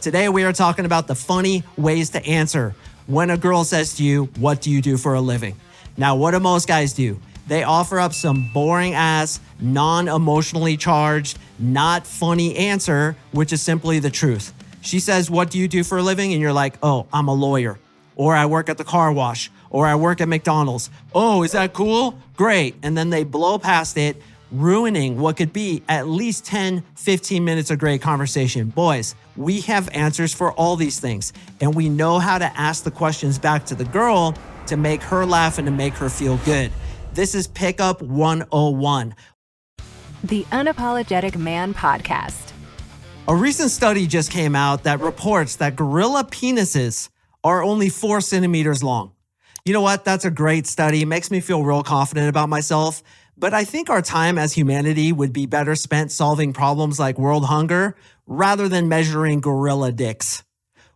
Today, we are talking about the funny ways to answer when a girl says to you, what do you do for a living? Now, what do most guys do? They offer up some boring ass, non-emotionally charged, not funny answer, which is simply the truth. She says, what do you do for a living? And you're like, oh, I'm a lawyer, or I work at the car wash, or I work at McDonald's. Oh, is that cool? Great. And then they blow past it, ruining what could be at least 10, 15 minutes of great conversation. Boys, we have answers for all these things, and we know how to ask the questions back to the girl to make her laugh and to make her feel good. This is Pickup 101. The Unapologetic Man Podcast. A recent study just came out that reports that gorilla penises are only 4 centimeters long. You know what? That's a great study. It makes me feel real confident about myself. But I think our time as humanity would be better spent solving problems like world hunger rather than measuring gorilla dicks.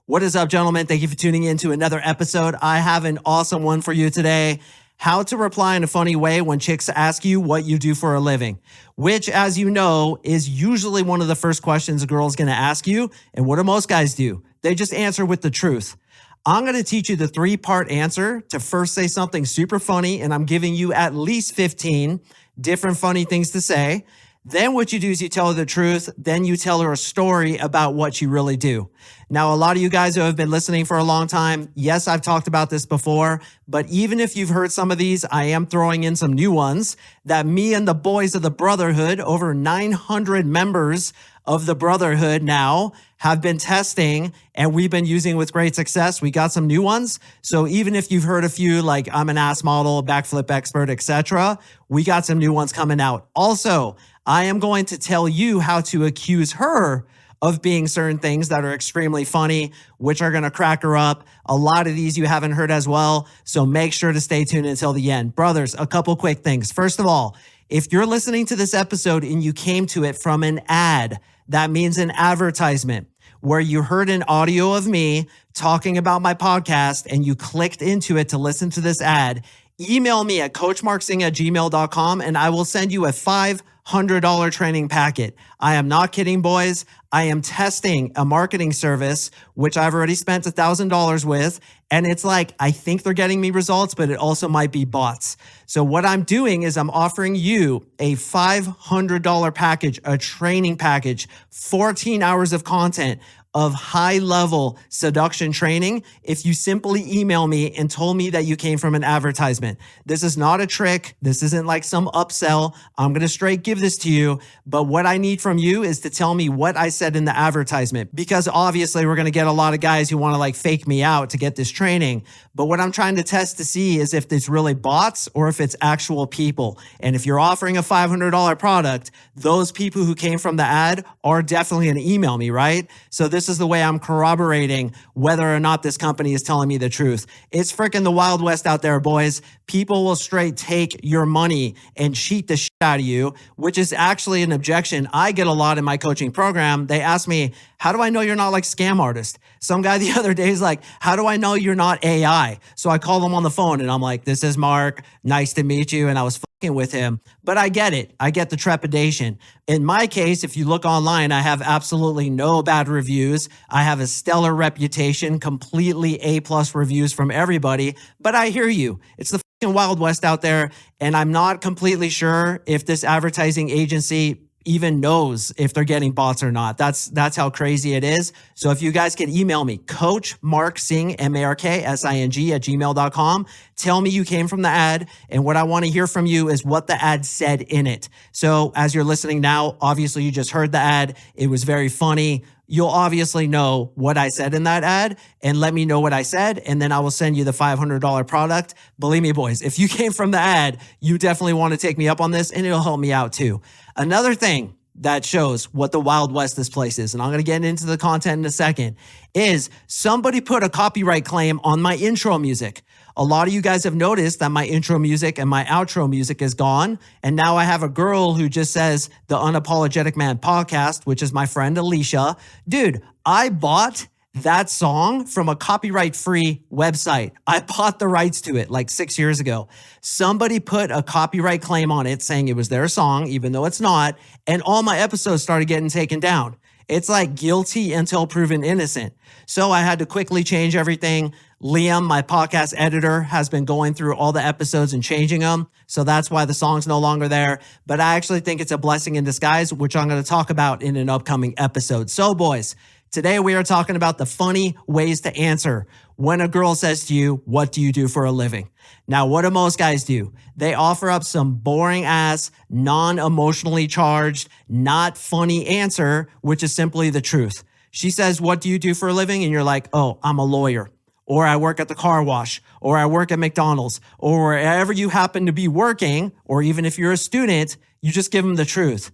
What is up, gentlemen? Thank you for tuning in to another episode. I have an awesome one for you today. How to reply in a funny way when chicks ask you what you do for a living, which, as you know, is usually one of the first questions a girl's going to ask you. And what do most guys do? They just answer with the truth. I'm going to teach you the 3-part answer to first say something super funny, and I'm giving you at least 15 different funny things to say. Then what you do is you tell her the truth. Then you tell her a story about what you really do. Now, a lot of you guys who have been listening for a long time, yes, I've talked about this before, but even if you've heard some of these, I am throwing in some new ones that me and the boys of the Brotherhood, over 900 members of the Brotherhood now, have been testing and we've been using with great success. We got some new ones. So even if you've heard a few like I'm an ass model, backflip expert, etc., we got some new ones coming out. Also, I am going to tell you how to accuse her of being certain things that are extremely funny, which are going to crack her up. A lot of these you haven't heard as well. So make sure to stay tuned until the end. Brothers, a couple quick things. First of all, if you're listening to this episode and you came to it from an ad, that means an advertisement where you heard an audio of me talking about my podcast and you clicked into it to listen to this ad, email me at coachmarksing@gmail.com and I will send you a $500 training packet. I am not kidding, boys. I am testing a marketing service, which I've already spent $1,000 with. And it's like, I think they're getting me results, but it also might be bots. So what I'm doing is I'm offering you a $500 package, a training package, 14 hours of content of high-level seduction training if you simply email me and told me that you came from an advertisement. This is not a trick. This isn't like some upsell. I'm going to straight give this to you. But what I need from you is to tell me what I said in the advertisement, because obviously we're going to get a lot of guys who want to like fake me out to get this training. But what I'm trying to test to see is if it's really bots or if it's actual people. And if you're offering a $500 product, those people who came from the ad are definitely going to email me, right? So this is the way I'm corroborating whether or not this company is telling me the truth. It's freaking the Wild West out there, boys. People will straight take your money and cheat the shit out of you, which is actually an objection I get a lot in my coaching program. They ask me, how do I know you're not like scam artist? Some guy the other day is like, how do I know you're not AI? So I call him on the phone and I'm like, this is Mark. Nice to meet you. And I was fucking with him, but I get it. I get the trepidation. In my case, if you look online, I have absolutely no bad reviews. I have a stellar reputation, completely A+ reviews from everybody, but I hear you. It's the fucking Wild West out there. And I'm not completely sure if this advertising agency even knows if they're getting bots or not. That's how crazy it is. So if you guys can email me, coachmarksing, MARKSING @gmail.com. Tell me you came from the ad. And what I want to hear from you is what the ad said in it. So as you're listening now, obviously you just heard the ad. It was very funny. You'll obviously know what I said in that ad and let me know what I said. And then I will send you the $500 product. Believe me, boys, if you came from the ad, you definitely want to take me up on this and it'll help me out too. Another thing that shows what the Wild West this place is, and I'm going to get into the content in a second, is somebody put a copyright claim on my intro music. A lot of you guys have noticed that my intro music and my outro music is gone. And now I have a girl who just says the Unapologetic Man Podcast, which is my friend Alicia. Dude, I bought that song from a copyright-free website. I bought the rights to it like 6 years ago. Somebody put a copyright claim on it saying it was their song, even though it's not. And all my episodes started getting taken down. It's like guilty until proven innocent. So I had to quickly change everything. Liam, my podcast editor, has been going through all the episodes and changing them. So that's why the song's no longer there. But I actually think it's a blessing in disguise, which I'm going to talk about in an upcoming episode. So boys, today we are talking about the funny ways to answer when a girl says to you, what do you do for a living? Now, what do most guys do? They offer up some boring ass, non-emotionally charged, not funny answer, which is simply the truth. She says, what do you do for a living? And you're like, oh, I'm a lawyer, or I work at the car wash, or I work at McDonald's, or wherever you happen to be working, or even if you're a student, you just give them the truth.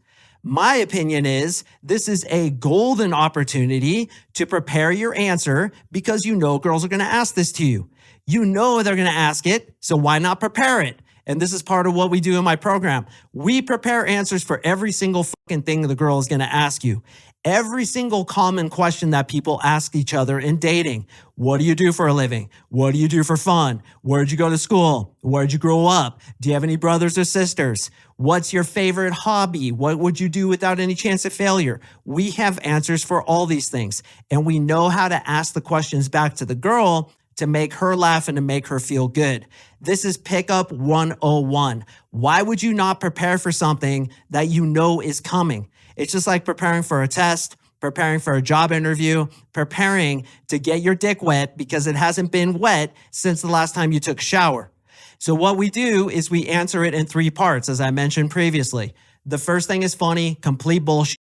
My opinion is this is a golden opportunity to prepare your answer because you know girls are going to ask this to you. You know they're going to ask it, so why not prepare it? And this is part of what we do in my program. We prepare answers for every single fucking thing the girl is going to ask you. Every single common question that people ask each other in dating. What do you do for a living? What do you do for fun? Where'd you go to school? Where'd you grow up? Do you have any brothers or sisters? What's your favorite hobby? What would you do without any chance of failure? We have answers for all these things, and we know how to ask the questions back to the girl to make her laugh and to make her feel good. This is Pickup 101. Why would you not prepare for something that you know is coming? It's just like preparing for a test, preparing for a job interview, preparing to get your dick wet because it hasn't been wet since the last time you took a shower. So what we do is we answer it in 3 parts, as I mentioned previously. The first thing is funny, complete bullshit.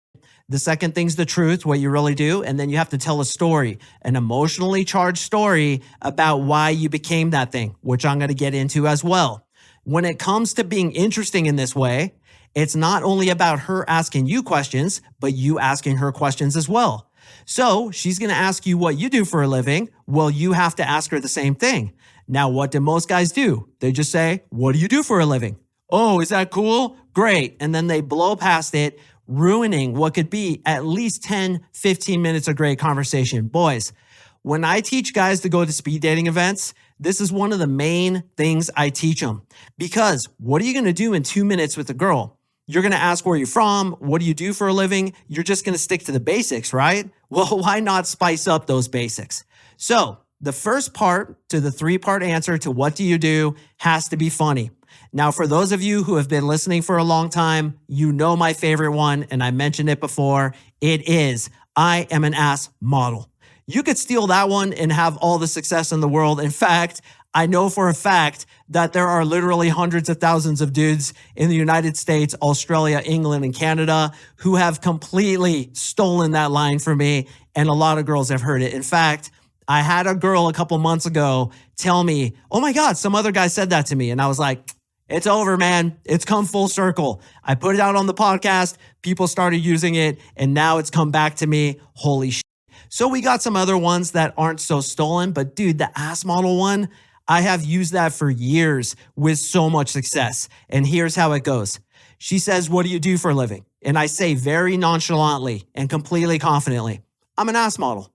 The second thing's the truth, what you really do. And then you have to tell a story, an emotionally charged story about why you became that thing, which I'm going to get into as well. When it comes to being interesting in this way, it's not only about her asking you questions, but you asking her questions as well. So she's going to ask you what you do for a living. Well, you have to ask her the same thing. Now, what do most guys do? They just say, what do you do for a living? Oh, is that cool? Great. And then they blow past it, ruining what could be at least 10, 15 minutes of great conversation. Boys, when I teach guys to go to speed dating events, this is one of the main things I teach them. Because what are you going to do in 2 minutes with a girl? You're going to ask where you're from. What do you do for a living? You're just going to stick to the basics, right? Well, why not spice up those basics? So the first part to the 3-part answer to what do you do has to be funny. Now, for those of you who have been listening for a long time, you know my favorite one, and I mentioned it before. It is, I am an ass model. You could steal that one and have all the success in the world. In fact, I know for a fact that there are literally hundreds of thousands of dudes in the United States, Australia, England, and Canada who have completely stolen that line from me, and a lot of girls have heard it. In fact, I had a girl a couple months ago tell me, oh my God, some other guy said that to me. And I was like, it's over, man. It's come full circle. I put it out on the podcast. People started using it, and now it's come back to me. Holy shit. So we got some other ones that aren't so stolen, but dude, the ass model one, I have used that for years with so much success. And here's how it goes. She says, what do you do for a living? And I say very nonchalantly and completely confidently, I'm an ass model.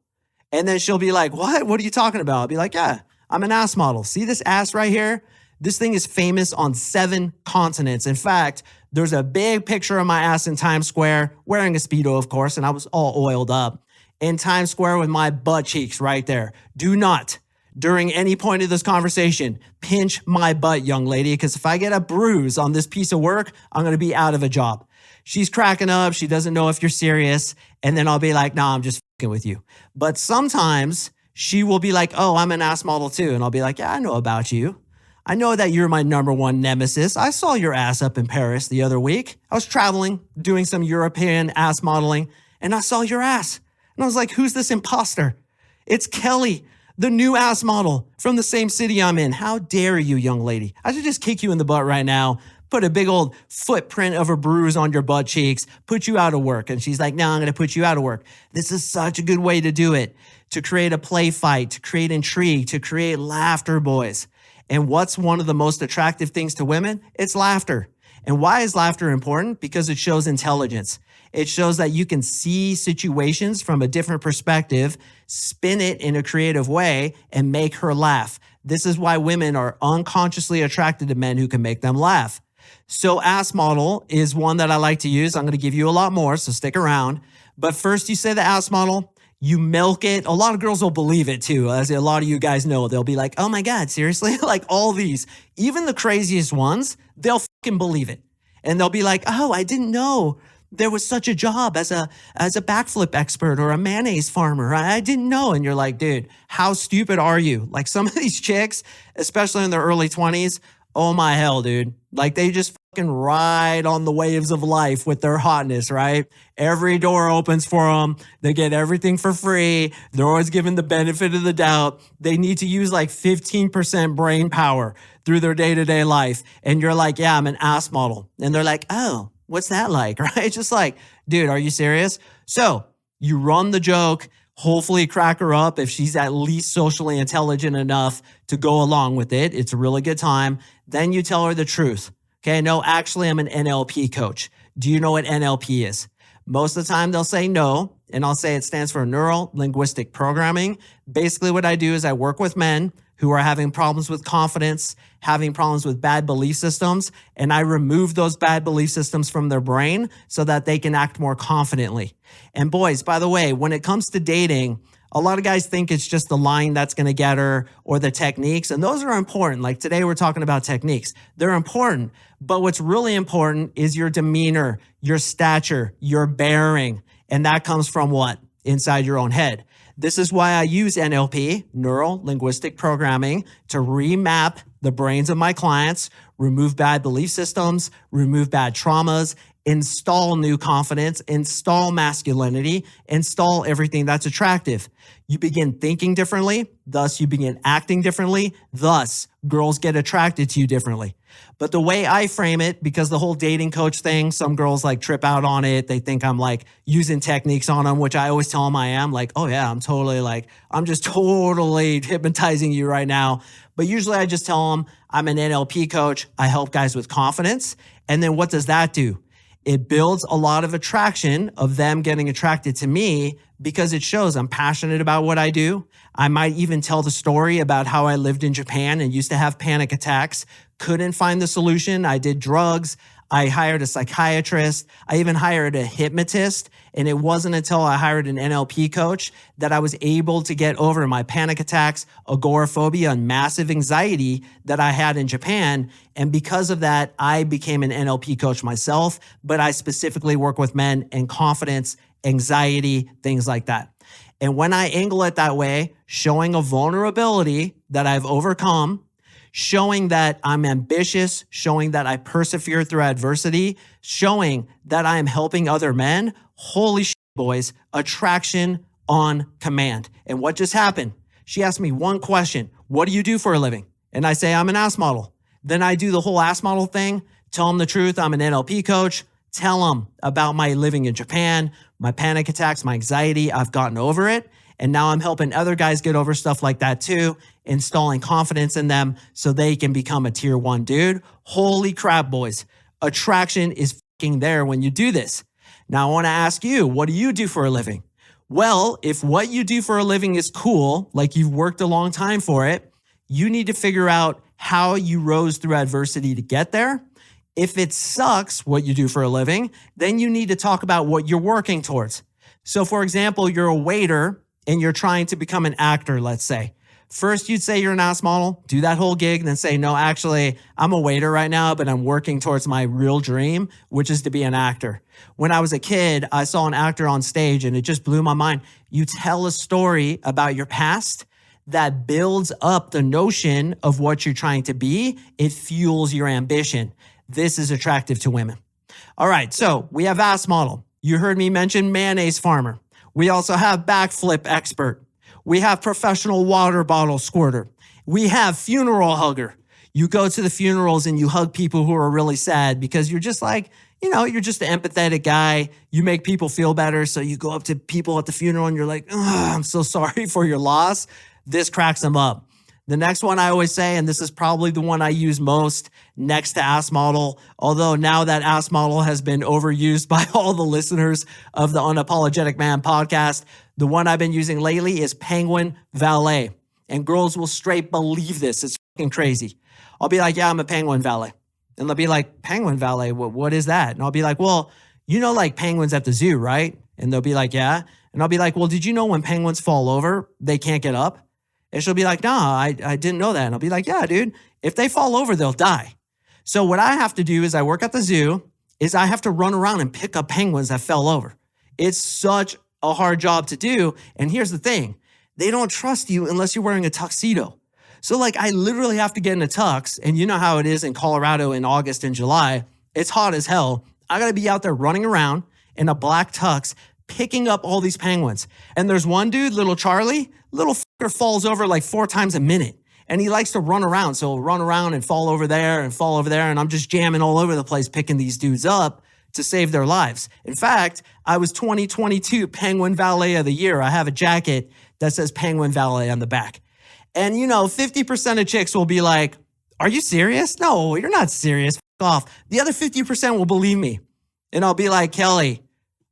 And then she'll be like, what? What are you talking about? I'll be like, yeah, I'm an ass model. See this ass right here? This thing is famous on 7 continents. In fact, there's a big picture of my ass in Times Square, wearing a Speedo, of course, and I was all oiled up in Times Square with my butt cheeks right there. Do not, during any point of this conversation, pinch my butt, young lady, because if I get a bruise on this piece of work, I'm going to be out of a job. She's cracking up. She doesn't know if you're serious. And then I'll be like, nah, I'm just fucking with you. But sometimes she will be like, oh, I'm an ass model too. And I'll be like, yeah, I know about you. I know that you're my #1 nemesis. I saw your ass up in Paris the other week. I was traveling, doing some European ass modeling, and I saw your ass. And I was like, who's this imposter? It's Kelly, the new ass model from the same city I'm in. How dare you, young lady? I should just kick you in the butt right now, put a big old footprint of a bruise on your butt cheeks, put you out of work. And she's like, no, I'm going to put you out of work. This is such a good way to do it, to create a play fight, to create intrigue, to create laughter, boys. And what's one of the most attractive things to women? It's laughter. And why is laughter important? Because it shows intelligence. It shows that you can see situations from a different perspective, spin it in a creative way, and make her laugh. This is why women are unconsciously attracted to men who can make them laugh. So ass model is one that I like to use. I'm going to give you a lot more, so stick around. But first you say the ass model, you milk it. A lot of girls will believe it too. As a lot of you guys know, they'll be like, oh my God, seriously? Like all these, even the craziest ones, they'll fucking believe it. And they'll be like, oh, I didn't know there was such a job as a backflip expert or a mayonnaise farmer. I didn't know. And you're like, dude, how stupid are you? Like some of these chicks, especially in their early 20s, oh my hell, dude. Like they just fucking ride on the waves of life with their hotness, right? Every door opens for them. They get everything for free. They're always given the benefit of the doubt. They need to use like 15% brain power through their day-to-day life. And you're like, yeah, I'm an ass model. And they're like, oh, what's that like, right? Just like, dude, are you serious? So you run the joke, hopefully crack her up if she's at least socially intelligent enough to go along with it. It's a really good time. Then you tell her the truth. Okay, no, actually, I'm an NLP coach. Do you know what NLP is? Most of the time they'll say no, and I'll say it stands for neuro linguistic programming. Basically what I do is I work with men who are having problems with confidence, having problems with bad belief systems, and I remove those bad belief systems from their brain so that they can act more confidently. And boys, by the way, when it comes to dating, a lot of guys think it's just the line that's going to get her or the techniques, and those are important. Like today we're talking about techniques. They're important, but what's really important is your demeanor, your stature, your bearing, and that comes from what? Inside your own head. This is why I use NLP, neuro linguistic programming, to remap the brains of my clients, remove bad belief systems, remove bad traumas, install new confidence, install masculinity, install everything that's attractive. You begin thinking differently, thus you begin acting differently, thus girls get attracted to you differently. But the way I frame it, because the whole dating coach thing, some girls like trip out on it. They think I'm like using techniques on them, which I always tell them I am. Like, oh yeah, I'm just totally hypnotizing you right now. But usually I just tell them I'm an NLP coach. I help guys with confidence. And then what does that do? It builds a lot of attraction of them getting attracted to me because it shows I'm passionate about what I do. I might even tell the story about how I lived in Japan and used to have panic attacks, couldn't find the solution. I did drugs. I hired a psychiatrist. I even hired a hypnotist. And it wasn't until I hired an NLP coach that I was able to get over my panic attacks, agoraphobia, and massive anxiety that I had in Japan. And because of that, I became an NLP coach myself, but I specifically work with men in confidence, anxiety, things like that. And when I angle it that way, showing a vulnerability that I've overcome, showing that I'm ambitious, showing that I persevere through adversity, showing that I am helping other men, holy shit, boys, attraction on command. And what just happened? She asked me one question. What do you do for a living? And I say, I'm an ass model. Then I do the whole ass model thing, tell them the truth. I'm an NLP coach, tell them about my living in Japan, my panic attacks, my anxiety. I've gotten over it. And now I'm helping other guys get over stuff like that too, installing confidence in them so they can become a tier 1 dude. Holy crap, boys. Attraction is fucking there when you do this. Now I want to ask you, what do you do for a living? Well, if what you do for a living is cool, like you've worked a long time for it, you need to figure out how you rose through adversity to get there. If it sucks what you do for a living, then you need to talk about what you're working towards. So for example, you're a waiter and you're trying to become an actor, let's say. First, you'd say you're an ass model, do that whole gig, and then say, no, actually, I'm a waiter right now, but I'm working towards my real dream, which is to be an actor. When I was a kid, I saw an actor on stage and it just blew my mind. You tell a story about your past that builds up the notion of what you're trying to be. It fuels your ambition. This is attractive to women. All right, so we have ass model. You heard me mention mayonnaise farmer. We also have backflip expert. We have professional water bottle squirter. We have funeral hugger. You go to the funerals and you hug people who are really sad because you're just like, you're just an empathetic guy. You make people feel better. So you go up to people at the funeral and you're like, I'm so sorry for your loss. This cracks them up. The next one I always say, and this is probably the one I use most next to ass model, although now that ass model has been overused by all the listeners of the Unapologetic Man podcast, the one I've been using lately is penguin valet. And girls will straight believe this. It's fucking crazy. I'll be like, yeah, I'm a penguin valet. And they'll be like, penguin valet, what is that? And I'll be like, well, like penguins at the zoo, right? And they'll be like, yeah. And I'll be like, well, did you know when penguins fall over, they can't get up? And she'll be like, nah, I didn't know that. And I'll be like, yeah, dude, if they fall over, they'll die. So what I have to do is I work at the zoo, is I have to run around and pick up penguins that fell over. It's such a hard job to do. And here's the thing. They don't trust you unless you're wearing a tuxedo. So like I literally have to get in a tux, and you know how it is in Colorado in August and July. It's hot as hell. I got to be out there running around in a black tux, picking up all these penguins. And there's one dude, little Charlie, little fucker falls over like 4 times a minute. And he likes to run around. So he'll run around and fall over there and fall over there. And I'm just jamming all over the place, picking these dudes up to save their lives. In fact, I was 2022 Penguin Valet of the Year. I have a jacket that says Penguin Valet on the back. And 50% of chicks will be like, are you serious? No, you're not serious. F off. The other 50% will believe me. And I'll be like, Kelly,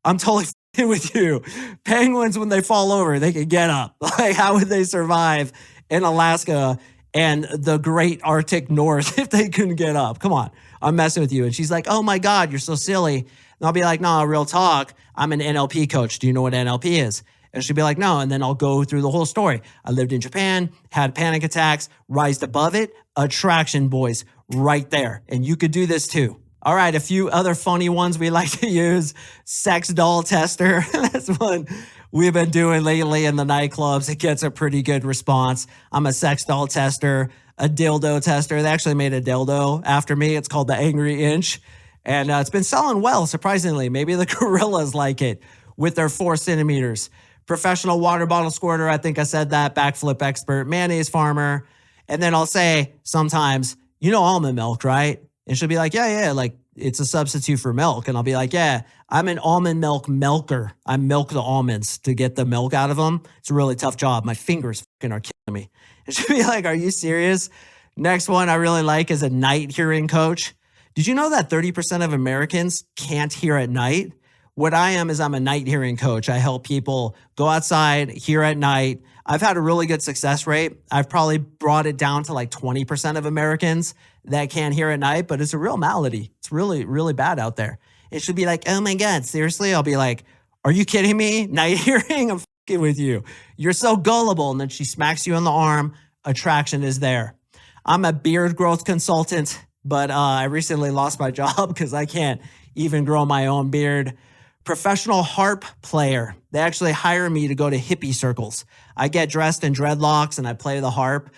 I'm totally f***ing with you. Penguins, when they fall over, they can get up. Like, how would they survive in Alaska and the great Arctic North if they couldn't get up? Come on, I'm messing with you. And she's like, oh my God, you're so silly. And I'll be like, no, real talk. I'm an NLP coach. Do you know what NLP is? And she'll be like, no. And then I'll go through the whole story. I lived in Japan, had panic attacks, rised above it. Attraction, boys, right there. And you could do this too. All right, a few other funny ones we like to use. Sex doll tester. That's one we've been doing lately in the nightclubs. It gets a pretty good response. I'm a sex doll tester, a dildo tester. They actually made a dildo after me. It's called the Angry Inch. And it's been selling well, surprisingly. Maybe the gorillas like it with their 4 centimeters. Professional water bottle squirter. I think I said that. Backflip expert. Mayonnaise farmer. And then I'll say sometimes, almond milk, right? And she'll be like, yeah, like it's a substitute for milk. And I'll be like, yeah, I'm an almond milk milker. I milk the almonds to get the milk out of them. It's a really tough job. My fingers fucking are killing me. And she'll be like, are you serious? Next one I really like is a night hearing coach. Did you know that 30% of Americans can't hear at night? What I am is I'm a night hearing coach. I help people go outside, hear at night. I've had a really good success rate. I've probably brought it down to like 20% of Americans that can't hear at night, but it's a real malady. It's really, really bad out there. It should be like, oh my God, seriously? I'll be like, are you kidding me? Night hearing? I'm fucking with you. You're so gullible. And then she smacks you on the arm. Attraction is there. I'm a beard growth consultant, but I recently lost my job because I can't even grow my own beard. Professional harp player. They actually hire me to go to hippie circles. I get dressed in dreadlocks and I play the harp.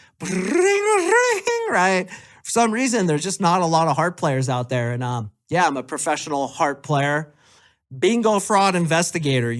Right? For some reason, there's just not a lot of harp players out there. And I'm a professional harp player. Bingo fraud investigator.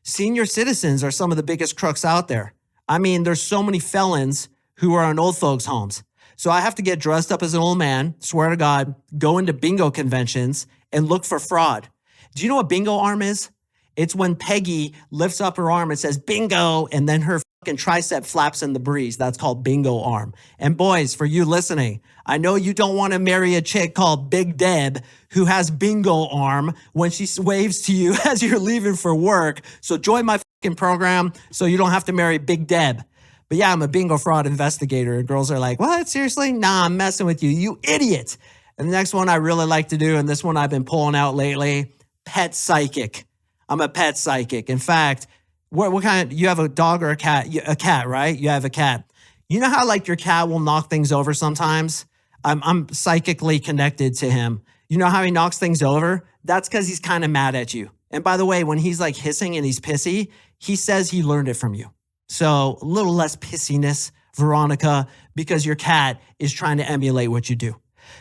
Senior citizens are some of the biggest crooks out there. I mean, there's so many felons who are in old folks' homes. So I have to get dressed up as an old man, swear to God, go into bingo conventions and look for fraud. Do you know what bingo arm is? It's when Peggy lifts up her arm and says bingo, and then her fucking tricep flaps in the breeze. That's called bingo arm. And boys, for you listening, I know you don't want to marry a chick called Big Deb who has bingo arm when she waves to you as you're leaving for work. So join my fucking program so you don't have to marry Big Deb. But yeah, I'm a bingo fraud investigator. And girls are like, what? Seriously? Nah, I'm messing with you. You idiot. And the next one I really like to do, and this one I've been pulling out lately, pet psychic. I'm a pet psychic. In fact, what kind you have a dog or a cat? A cat, right? You have a cat. You know how like your cat will knock things over sometimes? I'm psychically connected to him. You know how he knocks things over? That's because he's kind of mad at you. And by the way, when he's like hissing and he's pissy, he says he learned it from you. So a little less pissiness, Veronica, because your cat is trying to emulate what you do.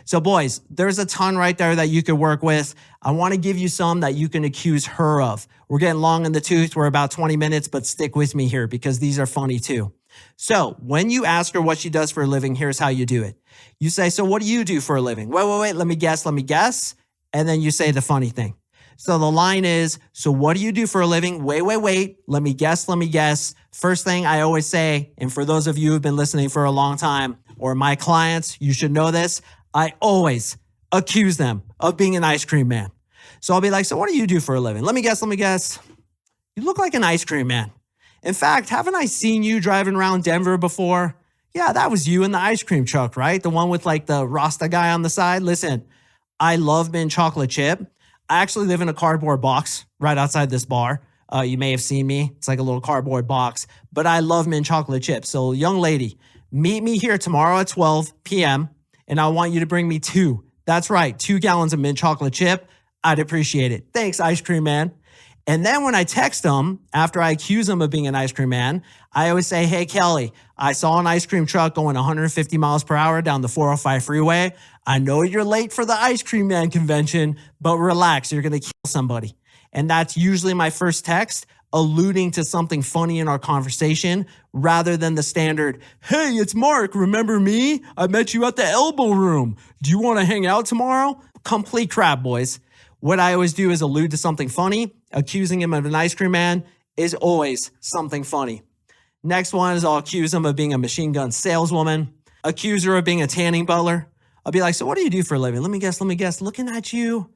So boys, there's a ton right there that you could work with. I want to give you some that you can accuse her of. We're getting long in the tooth. We're about 20 minutes, but stick with me here because these are funny too. So when you ask her what she does for a living, here's how you do it. You say, so what do you do for a living? Wait, let me guess. And then you say the funny thing. So the line is, so what do you do for a living? Wait, let me guess. First thing I always say, and for those of you who've been listening for a long time, or my clients, you should know this, I always accuse them of being an ice cream man. So I'll be like, so what do you do for a living? Let me guess. You look like an ice cream man. In fact, haven't I seen you driving around Denver before? Yeah, that was you in the ice cream truck, right? The one with like the Rasta guy on the side. Listen, I love mint chocolate chip. I actually live in a cardboard box right outside this bar. You may have seen me. It's like a little cardboard box, but I love mint chocolate chips. So young lady, meet me here tomorrow at 12 p.m. and I want you to bring me 2. That's right, 2 gallons of mint chocolate chip. I'd appreciate it. Thanks, ice cream man. And then when I text them, after I accuse them of being an ice cream man, I always say, hey, Kelly, I saw an ice cream truck going 150 miles per hour down the 405 freeway. I know you're late for the ice cream man convention, but relax, you're going to kill somebody. And that's usually my first text, alluding to something funny in our conversation rather than the standard, hey, it's Mark, remember me? I met you at the Elbow Room. Do you want to hang out tomorrow? Complete crap, boys. What I always do is allude to something funny. Accusing him of an ice cream man is always something funny. Next one is I'll accuse him of being a machine gun saleswoman, accuse her of being a tanning butler. I'll be like, so what do you do for a living? Let me guess. Looking at you,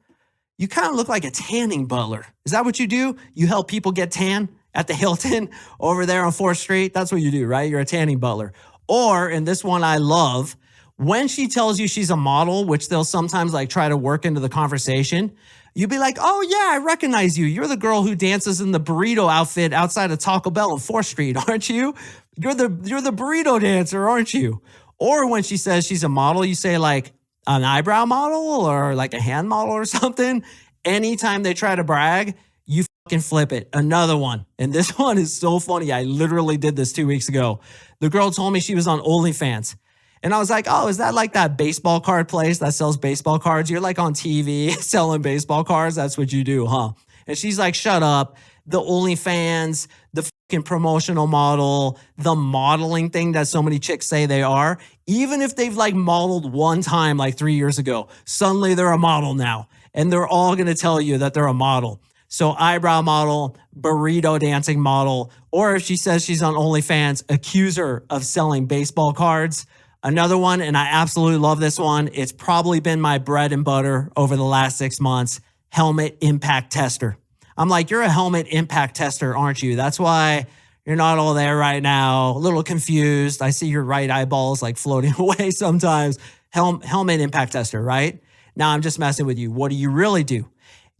you kind of look like a tanning butler. Is that what you do? You help people get tan at the Hilton over there on 4th Street? That's what you do, right? You're a tanning butler. Or, and this one I love, when she tells you she's a model, which they'll sometimes like try to work into the conversation, you'd be like, oh yeah, I recognize you. You're the girl who dances in the burrito outfit outside of Taco Bell on 4th Street, aren't you? You're the burrito dancer, aren't you? Or when she says she's a model, you say like an eyebrow model or like a hand model or something. Anytime they try to brag, you fucking flip it. Another one. And this one is so funny. I literally did this 2 weeks ago. The girl told me she was on OnlyFans. And I was like, oh, is that like that baseball card place that sells baseball cards? You're like on TV selling baseball cards. That's what you do, huh? And she's like, shut up. The OnlyFans, the fucking promotional model, the modeling thing that so many chicks say they are. Even if they've like modeled one time like 3 years ago, suddenly they're a model now. And they're all going to tell you that they're a model. So eyebrow model, burrito dancing model, or if she says she's on OnlyFans, accuse her of selling baseball cards. Another one, and I absolutely love this one. It's probably been my bread and butter over the last 6 months. Helmet impact tester. I'm like, you're a helmet impact tester, aren't you? That's why you're not all there right now. A little confused. I see your right eyeballs like floating away sometimes. Helmet impact tester, right? Now I'm just messing with you. What do you really do?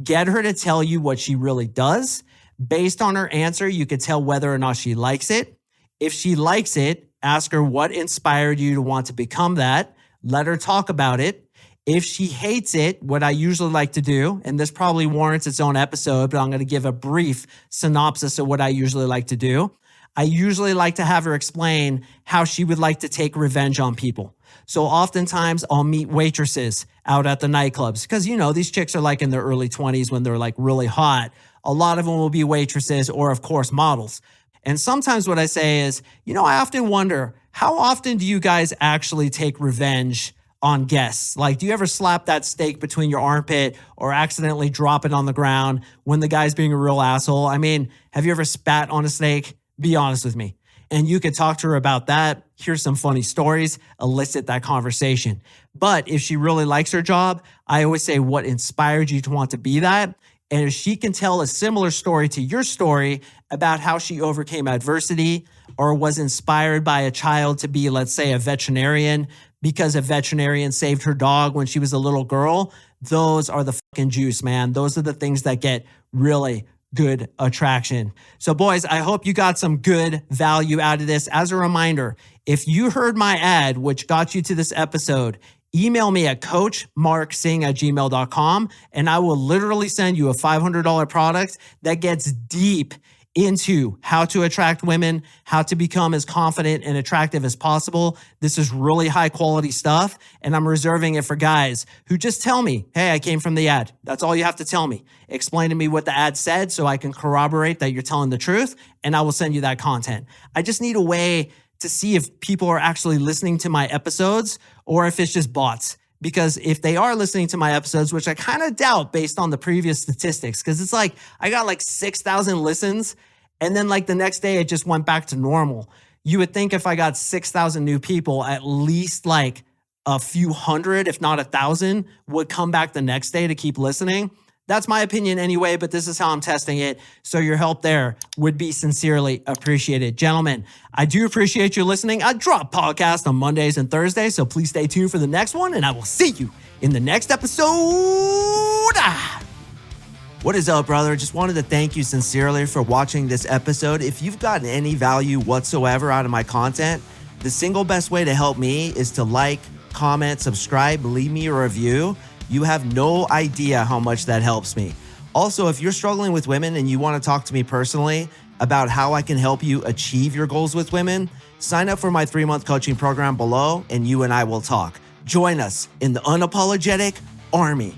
Get her to tell you what she really does. Based on her answer, you could tell whether or not she likes it. If she likes it, ask her what inspired you to want to become that. Let her talk about it. If she hates it, what I usually like to do, and this probably warrants its own episode, but I'm going to give a brief synopsis of what I usually like to do. I usually like to have her explain how she would like to take revenge on people. So oftentimes I'll meet waitresses out at the nightclubs because, you know, these chicks are like in their early 20s when they're like really hot. A lot of them will be waitresses or, of course, models. And sometimes what I say is, you know, I often wonder, how often do you guys actually take revenge on guests? Like, do you ever slap that steak between your armpit or accidentally drop it on the ground when the guy's being a real asshole? I mean, have you ever spat on a steak? Be honest with me. And you could talk to her about that. Here's some funny stories, elicit that conversation. But if she really likes her job, I always say, what inspired you to want to be that? And if she can tell a similar story to your story about how she overcame adversity or was inspired by a child to be, let's say, a veterinarian because a veterinarian saved her dog when she was a little girl, those are the fucking juice, man. Those are the things that get really good attraction. So boys, I hope you got some good value out of this. As a reminder, if you heard my ad, which got you to this episode, email me at coachmarksing@gmail.com and I will literally send you a $500 product that gets deep into how to attract women, how to become as confident and attractive as possible. This is really high quality stuff, and I'm reserving it for guys who just tell me, hey, I came from the ad. That's all you have to tell me. Explain to me what the ad said so I can corroborate that you're telling the truth, and I will send you that content. I just need a way to see if people are actually listening to my episodes or if it's just bots. Because if they are listening to my episodes, which I kind of doubt based on the previous statistics, because it's like I got like 6,000 listens and then like the next day it just went back to normal. You would think if I got 6,000 new people, at least like a few hundred, if not 1,000, would come back the next day to keep listening. That's my opinion anyway, but this is how I'm testing it. So your help there would be sincerely appreciated. Gentlemen, I do appreciate you listening. I drop podcasts on Mondays and Thursdays, so please stay tuned for the next one, and I will see you in the next episode. What is up, brother? Just wanted to thank you sincerely for watching this episode. If you've gotten any value whatsoever out of my content, the single best way to help me is to like, comment, subscribe, leave me a review. You have no idea how much that helps me. Also, if you're struggling with women and you want to talk to me personally about how I can help you achieve your goals with women, sign up for my 3-month coaching program below and you and I will talk. Join us in the Unapologetic Army.